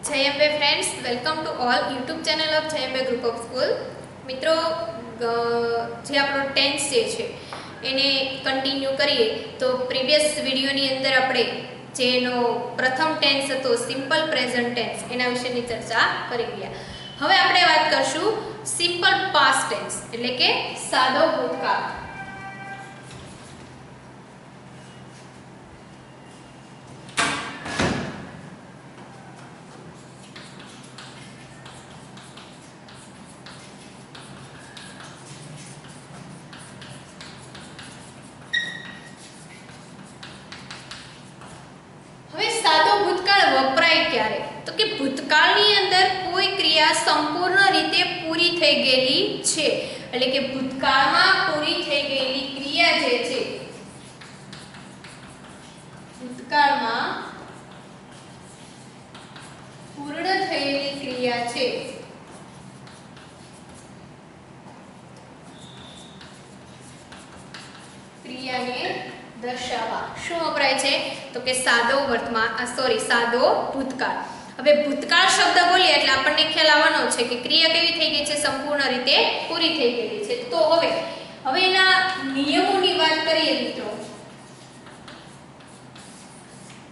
जय Ambe friends, welcome to all YouTube channel of Jai Ambe group of school. मित्रों, जे આપણો tense જે છે એને કન્ટિન્યુ કરીએ તો પ્રીવિયસ વિડીયોની અંદર આપણે જેનો પ્રથમ ટેન્સ હતો સિમ્પલ પ્રેઝન્ટ ટેન્સ એના વિશેની ચર્ચા કરી ગયા. હવે આપણે વાત કરશું સિમ્પલ પાસ્ટ ટેન્સ એટલે કે સાદો ભૂતકાળ. તો કે ભૂતકાળની અંદર કોઈ ક્રિયા સંપૂર્ણ રીતે પૂરી થઈ ગયેલી છે, એટલે કે ભૂતકાળમાં પૂરી થઈ ગયેલી ક્રિયા જે છે, ભૂતકાળમાં પૂર્ણ થયેલી ક્રિયા છે ક્રિયાને દર્શાવવા શું વપરાય છે? તો કે સાદો સાદો ભૂતકાળ. હવે ભૂતકાળ શબ્દ બોલીએ એટલે આપણને ખ્યાલ આવવાનો છે કે ક્રિયા કેવી થઈ ગઈ છે? સંપૂર્ણ રીતે પૂરી થઈ ગયેલી છે. તો હવે એના નિયમોની વાત કરીએ મિત્રો,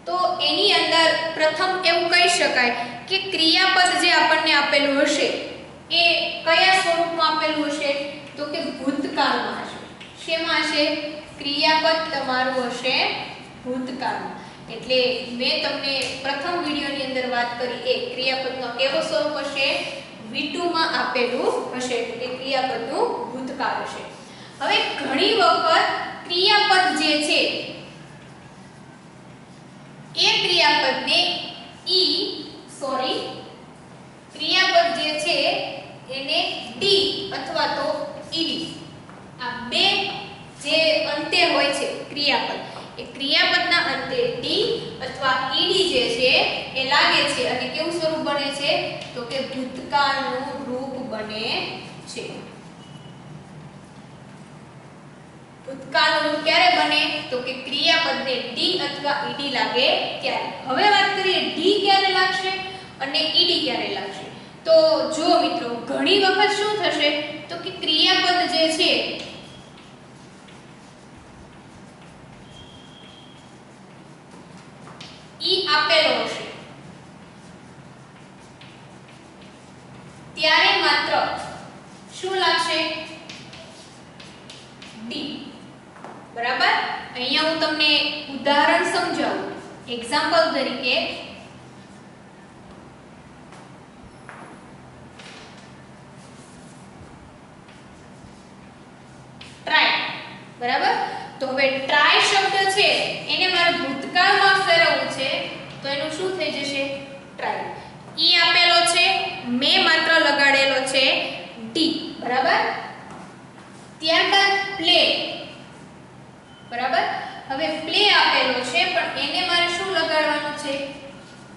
તો એની અંદર પ્રથમ એવું કહી શકાય કે ક્રિયાપદ જે આપણને આપેલું હશે એ કયા સ્વરૂપમાં આપેલું હશે? તો કે ભૂતકાળમાં હશે. શેમાં હશે? ક્રિયાપદ તમારું હશે ભૂતકાળમાં. એટલે મેં તમને પ્રથમ વિડિયોની અંદર વાત કરી એ ક્રિયાપદનો કેવો સ્વરૂપ હશે? V2 માં આપેલું હશે, એટલે ક્રિયાપદનું ભૂતકાળ હશે. હવે ઘણી વખત ક્રિયાપદ જે છે એ ક્રિયાપદને ક્રિયાપદ જે છે એને ડી અથવા તો ઈડી આ બે જે અંતે હોય છે ક્રિયાપદ, એ ક્રિયાપદના અંતે ડી અથવા ઈડી જે છે એ લાગે છે અને કેવું સ્વરૂપ બને છે? તો કે ભૂતકાળનું રૂપ બને છે. ભૂતકાળનું રૂપ ક્યારે બને? તો કે ક્રિયાપદને ડી અથવા ઈડી લાગે ત્યારે. હવે વાત કરીએ ડી ક્યારે લાગશે અને ઈડી ક્યારે લાગશે. તો જો મિત્રો, ઘણી વખત શું થશે? તો કે ક્રિયાપદ જે છે ઈ આપેલો હશે ત્યારે માત્ર શું લાગશે? ડી. બરાબર? અહીંયા હું તમને ઉદાહરણ સમજાવું. એક્ઝામ્પલ તરીકે ટ્રાય. બરાબર? તો હવે ટ્રાય શબ્દ છે એને મારે ભૂતકાળમાં ફેરવવું છે તો એનું શું થઈ જશે? ટ્રાય. ઈ આપેલો છે, મેં માત્ર લગાડેલો છે ડી. બરાબર? ત્યારબાદ પ્લે. બરાબર? હવે પ્લે આપેલો છે પણ એને મારે શું લગાડવાનું છે?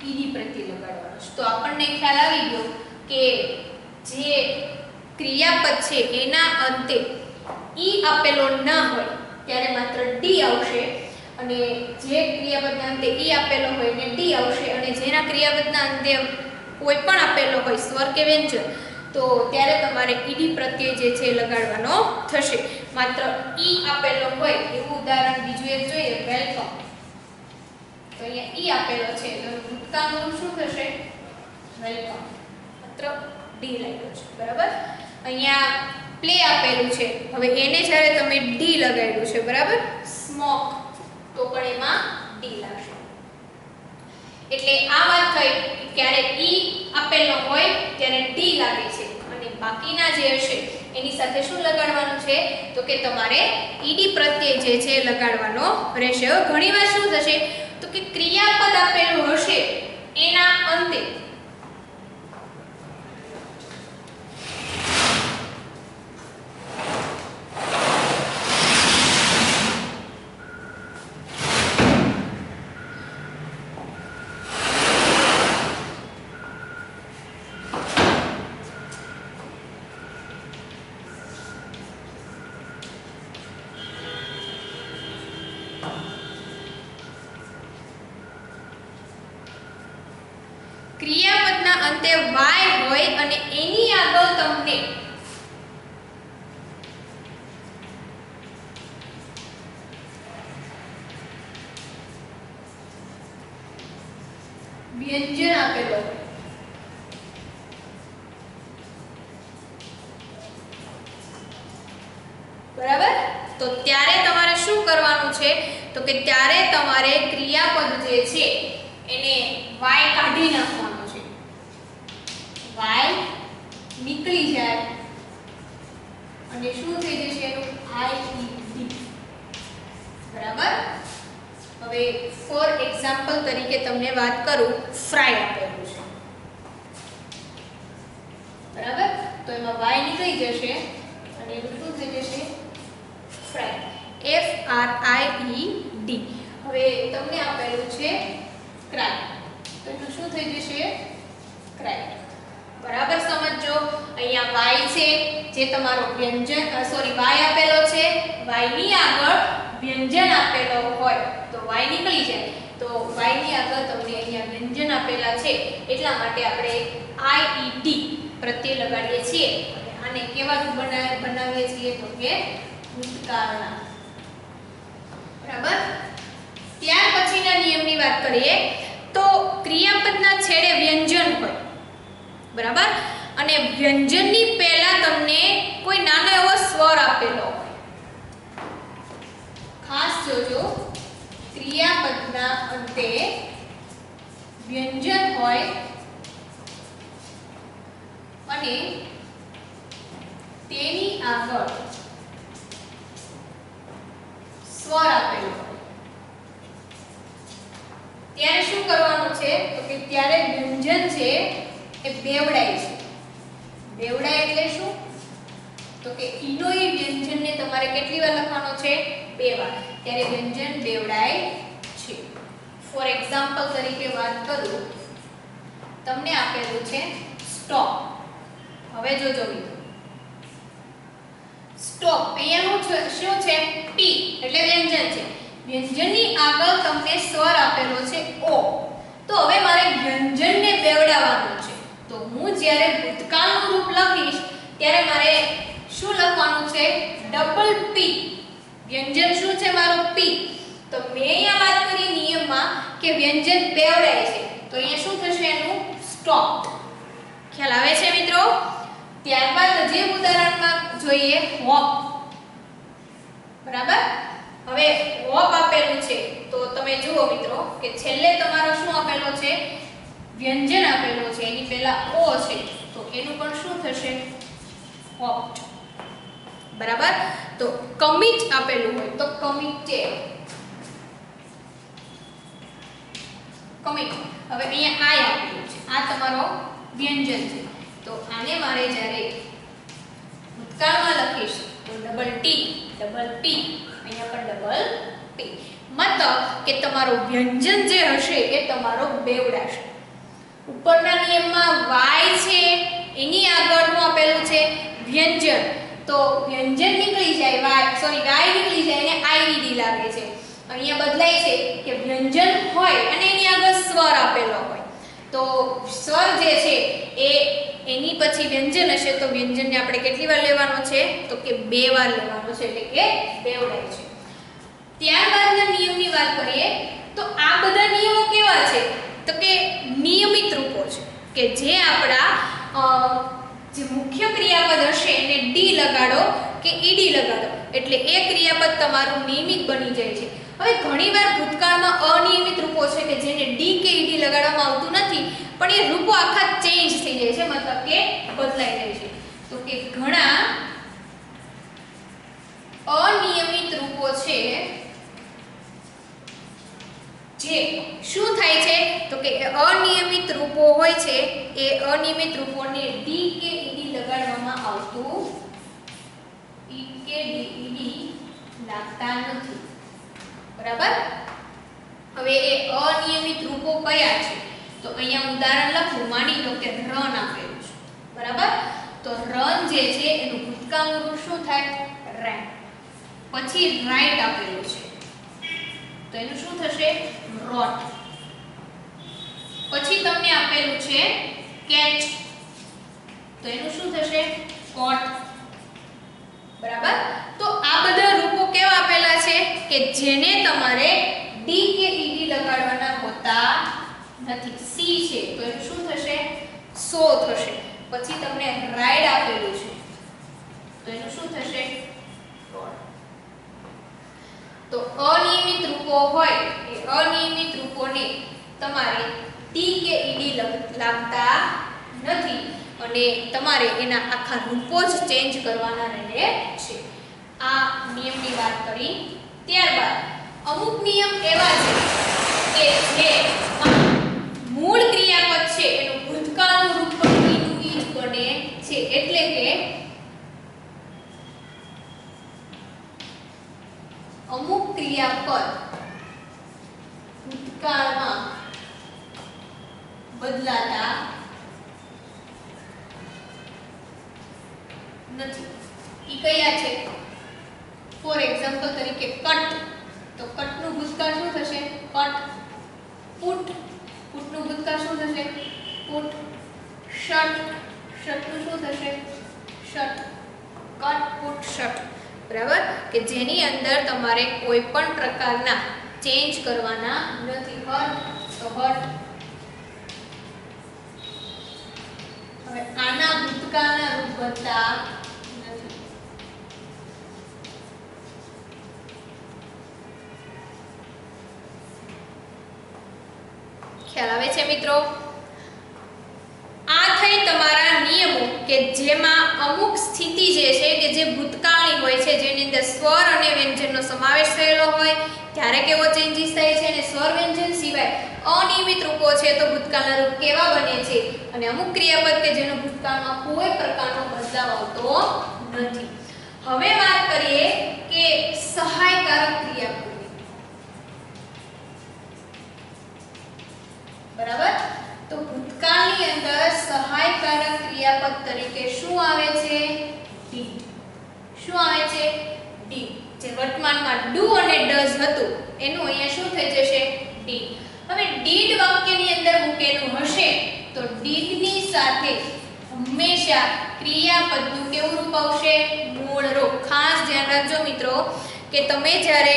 ઈડી પ્રત્યે લગાડવાનું છે. તો આપણને ખ્યાલ આવી ગયો કે જે ક્રિયાપદ છે એના અંતે ઈ આપેલો ન હોય ત્યારે માત્ર ડી આવશે, અને જે ક્રિયાપદના અંતે ઈ આપેલો હોય ને ડી આવશે, અને જેના ક્રિયાપદના અંતે કોઈ પણ આપેલો હોય સ્વર કે વ્યંજન તો ત્યારે તમારે ઈડી પ્રત્યય જે છે લગાડવાનો થશે. માત્ર ઈ આપેલો હોય એવું ઉદાહરણ બીજું એક જોઈએ, વેલકમ. તો અહીંયા ઈ આપેલો છે તો ભૂતકાળનું શું થશે? વેલકમ. માત્ર ડી લાગ્યો છે. બરાબર? અહીંયા પ્લે આપેલું છે, હવે એને જ્યારે તમે ડી લગાડ્યું છે, બરાબર? સ્મોક, તો પણ એમાં ડી લાગશે. એટલે આ વાત થઈ કે ક્યારે ઈ આપેલો હોય ત્યારે ડી લાગે છે અને બાકીના જે હશે એની સાથે શું લગાડવાનું છે? તો કે તમારે ઈડી પ્રત્યય જે છે લગાડવાનો રહેશે. હવે ઘણીવાર શું થશે? તો કે ક્રિયાપદ આપેલું હશે એના અંતે ક્રિયાપદ ક્રિયાપદના અંતે y હોય અને એની આગળ તમને વ્યંજન આપેલો હોય, બરાબર? તો ત્યારે તમારે શું કરવાનું છે? તો કે ત્યારે તમારે ક્રિયાપદ જે છે એને y કાઢી નાખવાનો છે. y નીકળી જાય અને શું થઈ જશે? એનું id. બરાબર? હવે ફોર એક્ઝામ્પલ તરીકે તમને વાત કરું, ફ્રાય આપેલું છે, બરાબર? તો એમાં y નીકળી જશે અને એનું શું થઈ જશે? ફ્રાય. FRIED. હવે તમને આપેલું છે ક્રાય, તો એનું શું થઈ જશે? ક્રાય. બરાબર સમજો. અહીંયા y છે જે તમારો વ્યંજન y આપેલો છે, y ની આગળ વ્યંજન આપેલો હોય તો y નીકળી જાય, તો y ની આગળ તમને અહીંયા વ્યંજન આપેલા છે એટલા માટે આપણે IED પ્રત્યય લગાડીએ છીએ. અને આને કેવા રૂપ બનાવીએ છીએ? તો કે ભૂતકાળના. બરાબર? ત્યાર પછીના નિયમની વાત કરીએ તો ક્રિયાપદના છેડે વ્યંજન હોય, બરાબર? અને વ્યંજનની પહેલા તમને કોઈ નાનો એવો સ્વર આપેલો હોય. ખાસ જોજો, ક્રિયાપદના અંતે વ્યંજન હોય અને તેની આગળ સ્વર આપેલો હોય, ત્યારે શું કરવાનું છે? તો કે ત્યારે વ્યંજન છે એ બેવડાય છે. બેવડાય એટલે શું? તો કે ઈનો ઈ વ્યંજનને તમારે કેટલી વાર લખવાનો છે? 2 વાર. ત્યારે વ્યંજન બેવડાય છે. ફોર એક્ઝામ્પલ તરીકે વાત કરું, તમને આપેલું છે સ્ટોપ. હવે જોજો મિત્રો, સ્ટોપ અહીંયા શું છે? ટી એટલે વ્યંજન છે. વ્યંજનની આગળ તમને સ્વર આપેલો છે ઓ. તો હવે મારે વ્યંજનને બેવડાવવાનું છે. તો હું જ્યારે ભૂતકાળનું રૂપ લખીશ ત્યારે મારે શું લખવાનું છે? Double P. વ્યંજન શું છે મારો? પી. તો મેં અહીંયા વાત કરી નિયમમાં કે વ્યંજન બેવડાય છે, તો અહીંયા શું થશે? એનું સ્ટોપ. ખ્યાલ આવે છે મિત્રો? ત્યારબાદ જે ઉદાહરણમાં જોઈએ હોપ. બરાબર? હવે હોપ આપેલું છે તો તમે જુઓ મિત્રો કે છેલ્લે તમારો શું આપેલો છે? વ્યંજન આપેલો છે, એની પહેલા ઓ છે, તો એનું પણ શું થશે? હોપ્ડ. બરાબર? તો કમિટ આપેલું હોય તો કમિટેડ. કમિટ. હવે અહીંયા આઈ આપેલું છે, આ તમારો વ્યંજન છે, તો આને મારે જ્યારે ભૂતકાળમાં લખીશ તો ડબલ ટી, ડબલ પી, અહીંયા પણ ડબલ પી. મતલબ કે તમારો વ્યંજન જે હશે એ તમારો બેવડાશે. ઉપરના નિયમમાં y છે એની આગળનું આપેલું છે વ્યંજન, તો વ્યંજન નીકળી જાય, y નીકળી જાય અને IED લાગે છે. અહીંયા બદલાય છે કે વ્યંજન હોય અને એની આગળ સ્વર આપેલો હોય, તો સ્વર જે છે એ એની પછી વ્યંજન હશે તો વ્યંજનને આપણે કેટલી વાર લેવાનો છે? તો કે 2 વાર લેવાનો છે, એટલે કે બેવડાય છે. ત્યારબાદના નિયમની વાત કરીએ તો આ બધા નિયમો કેવા છે? તો કે નિયમિત રૂપો છે કે જે આપણા જે મુખ્ય ક્રિયાપદ હશે એને ડી લગાડો કે ઈડી લગાડો એટલે એ ક્રિયાપદ તમારું નિયમિત બની જાય છે. હવે ઘણીવાર ભૂતકાળમાં અનિયમિત રૂપો છે કે જેને ડી કે ઈડી લગાડવામાં આવતું નથી, પણ એ રૂપો આખા ચેન્જ થઈ જાય છે, મતલબ કે બદલાઈ જાય છે. તો કે ઘણા અનિયમિત રૂપો છે જે શું થાય છે? તો કે અનિયમિત રૂપો હોય છે એ અનિયમિત રૂપોને ડી કે ઈડી લગાડવામાં આવતું લાગતા નથી. બરાબર? હવે એ અનિયમિત રૂપો કયા છે? તો અહીંયા ઉદાહરણ લખું, માની લો કે રન આપેલું છે, બરાબર? તો રન જે છે એનું ભૂતકાળનું રૂપ શું થાય? રેન. પછી રાઈટ આપેલું છે તો એનું શું થશે? રોટ. પછી તમને આપેલું છે કેટ, તો એનું શું થશે? કોટ. બરાબર. તો આ બધા રૂપો કેવા આપેલા છે કે જેને તમારે ડી કે ઈડી લગાડવાના હોતા નથી. સી છે તો એનું શું થશે? સો થશે. પછી તમને રાઈડ આપેલું છે તો એનું શું થશે? રોડ. તો અનિયમિત રૂપો હોય એ અનિયમિત રૂપોને તમારે ટી કે ઈડી લાગતા નથી અને તમારે એના આખા રૂપો જ ચેન્જ કરવાના રહે છે. આ નિયમની વાત કરી. ત્યારબાદ અમુક નિયમ એવા છે કે જે મૂળ ક્રિયાપદ છે એનું ભૂતકાળનું રૂપ પણ ઈનું ઈ જ બને છે. એટલે કે અમુક ક્રિયાપદ ભૂતકાળમાં બદલાતા નથી. ઈ કયા છે? ફોર એક્ઝામ્પલ તરીકે કટ, તો કટનું ભૂતકાળ શું થશે? કટ. પુટ, પુટનું ભૂતકાળ શું થશે? પુટ. શર્ટ, શર્ટનું શું થશે? શર્ટ. Cut, put, shirt. બરાબર, કે જેની અંદર તમારે કોઈ પણ પ્રકારના ચેન્જ કરવાના નથી. હર્ટ તો હર્ટ. હવે આના ભૂતકાળના રૂપ બનતા નથી. ખ્યાલ આવે છે મિત્રો? આ થઈ તમારા નિયમો કે જેમાં અમુક સ્થિતિ જે છે કે જે ભૂતકાળની હોય છે, જેની અંદર સ્વર અને વ્યંજનનો સમાવેશ થયેલો હોય ત્યારે કેવો ચેન્જીસ થાય છે, અને સ્વર વ્યંજન સિવાય અનિયમિત રૂપો છે તો ભૂતકાળના રૂપ કેવા બને છે, અને અમુક ક્રિયાપદ કે જેનો ભૂતકાળમાં કોઈ પ્રકારનો બદલાવ આવતો નથી. હવે વાત કરીએ કે સહાયકારક ક્રિયાપદ. બરાબર, તો ભૂતકાળની અંદર સહાયકારક ક્રિયાપદ તરીકે શું આવે છે? ડીડ. શું આવે છે? ડીડ. જે વર્તમાનમાં ડુ અને ડઝ હતું એનું અહીંયા શું થઈ જશે? ડીડ. હવે ડીડ વાક્યની અંદર મૂકેલું હશે તો ડીડની સાથે હંમેશા ક્રિયાપદનું કેવું રૂપ આવશે? મૂળ રૂપ. ખાસ ધ્યાન રાખજો મિત્રો કે તમે જ્યારે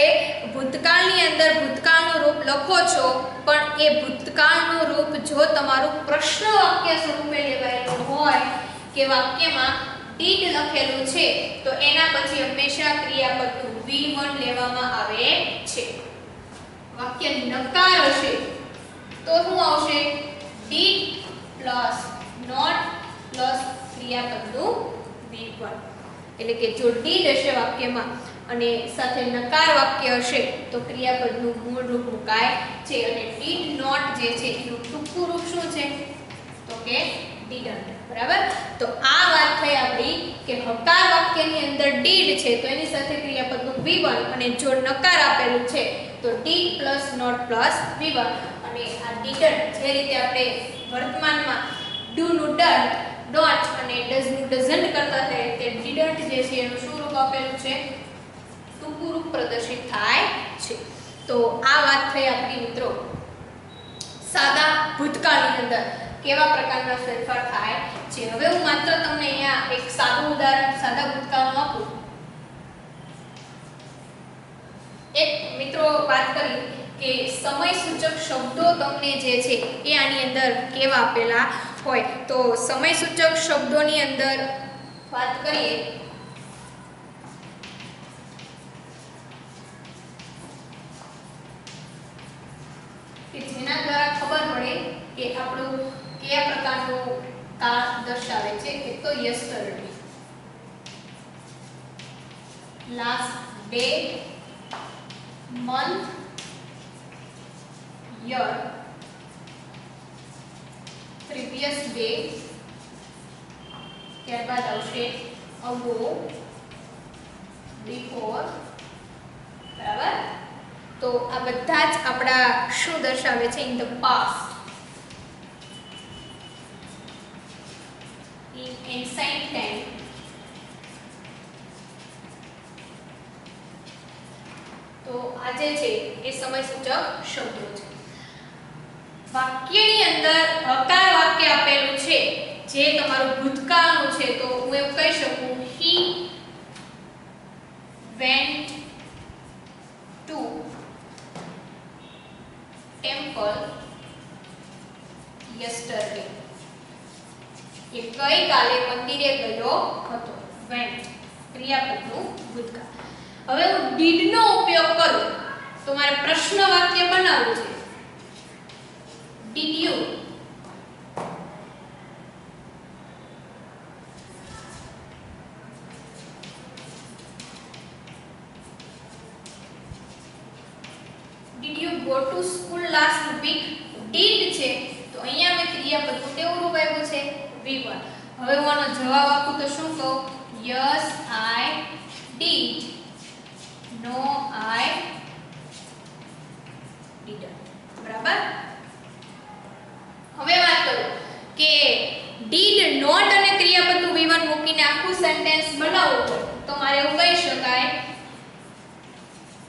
ભૂતકાળની અંદર ભૂતકાળનું રૂપ લખો છો પણ એ ભૂતકાળનું રૂપ જો તમારું પ્રશ્ન વાક્ય સ્વરૂપે લેવાયેલું હોય કે વાક્યમાં ડીડ લખેલું છે તો એના પછી હંમેશા ક્રિયાપદનું V1 લેવામાં આવે છે. વાક્ય નકાર હશે તો શું આવશે? ડીડ પ્લસ નોટ પ્લસ ક્રિયાપદનું V1. એટલે કે જો ડીડ હશે વાક્યમાં અને સાથે નકાર વાક્ય હશે તો ક્રિયાપદનું મૂળ રૂપ મુકાય છે. અને ડીડ નોટ જે છે એનું ટૂંકું રૂપ શું છે? તો કે ડીડન્ટ. બરાબર, તો આ વાત થઈ આપણી કે હકાર વાક્યની અંદર ડીડ છે તો એની સાથે ક્રિયાપદનું V1, અને જો નકાર આપેલું છે તો did plus not plus V1. અને આ ડીડન્ટ જે રીતે આપણે વર્તમાનમાં ડુ નું ડન્ટ, ડોન્ટ અને ડઝ નું ડઝન્ટ કરતા થાય તે ડીડન્ટ જે છે એનું શું રૂપ આપેલું છે? ટૂંકું રૂપ પ્રદર્શિત થાય છે. તો આ વાત થઈ આપણી મિત્રો સાદા ભૂતકાળની અંદર કેવા પ્રકારના ફેરફાર થાય છે. હવે હું માત્ર તમને અહીંયા એક સાદું ઉદાહરણ સાદા ભૂતકાળનું આપું. એક મિત્રો વાત કરી કે સમય સૂચક શબ્દો તમને જે છે એ આની અંદર કેવા આપેલા હોય. તો સમય સૂચક શબ્દોની અંદર વાત કરીએ કે જેના દ્વારા ખબર પડે કે આપણું કયા પ્રકારનું કાળ દર્શાવે છે. એક તો yesterday, last day, month, year, previous day, ત્યારબાદ આવશે અગો, બિફોર. બરાબર, તો આ બધા જ આપણા શું દર્શાવે છે? In the past, in ancient time, તો આ જે છે એ સમય સૂચક શબ્દો છે. વાક્યની અંદર હકાર વાક્ય આપેલું છે જે તમારું ભૂતકાળનું છે તો હું એવું કહી શકું he went to temple yesterday. એ ગઈકાલે મંદિરે ગયો હતો. went ક્રિયાપદનું ભૂતકાળ. હવે હું did નો ઉપયોગ કરું તો મારે પ્રશ્ન વાક્ય બનાવવું છે. did you go to school last week? did છે તો અહીંયા મેં ક્રિયાપદનું કેવું રૂપ આવ્યું છે V1. હવે હું આનો જવાબ આપું તો શું કહું? yes I did. no I didn't. બરાબર. હવે વાત કરું કે did not અને ક્રિયાપદનું V1 મૂકીને આખું સેન્ટેન્સ બનાવવું હોય તો મારે એવું કહી શકાય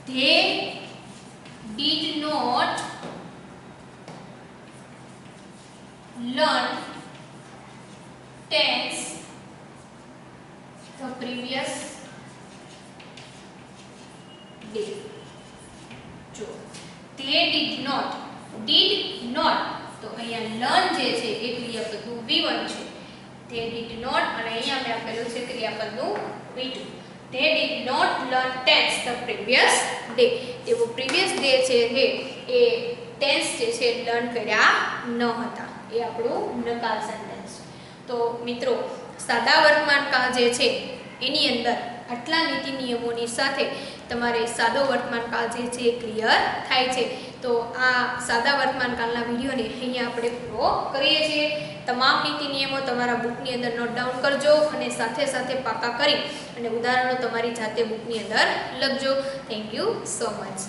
they did not learn tense the previous day. જો they did not તો અહીંયા learn જે છે એ ક્રિયાપદનું V1 છે. they did not અને અહીંયા મેં આપેલું છે ક્રિયાપદનું V2. they did not learn tense the previous day. તેઓ previous day છે એ tense જે છે લર્ન કર્યા ન હતા. એ આપણું નકાર સેન્ટેન્સ. તો મિત્રો સાદા વર્તમાનકાળ જે છે એની અંદર આટલા નીતિ નિયમોની સાથે તમારે સાદો વર્તમાનકાળ જે છે ક્લિયર થાય છે. તો આ સાદા વર્તમાનકાળના વિડીયોને અહીંયા આપણે પૂરો કરીએ છીએ. તમામ નીતિ નિયમો તમારા બુકની અંદર નોટ ડાઉન કરજો અને સાથે સાથે પાકા કરી અને ઉદાહરણો તમારી જાતે બુકની અંદર લખજો. Thank you so much.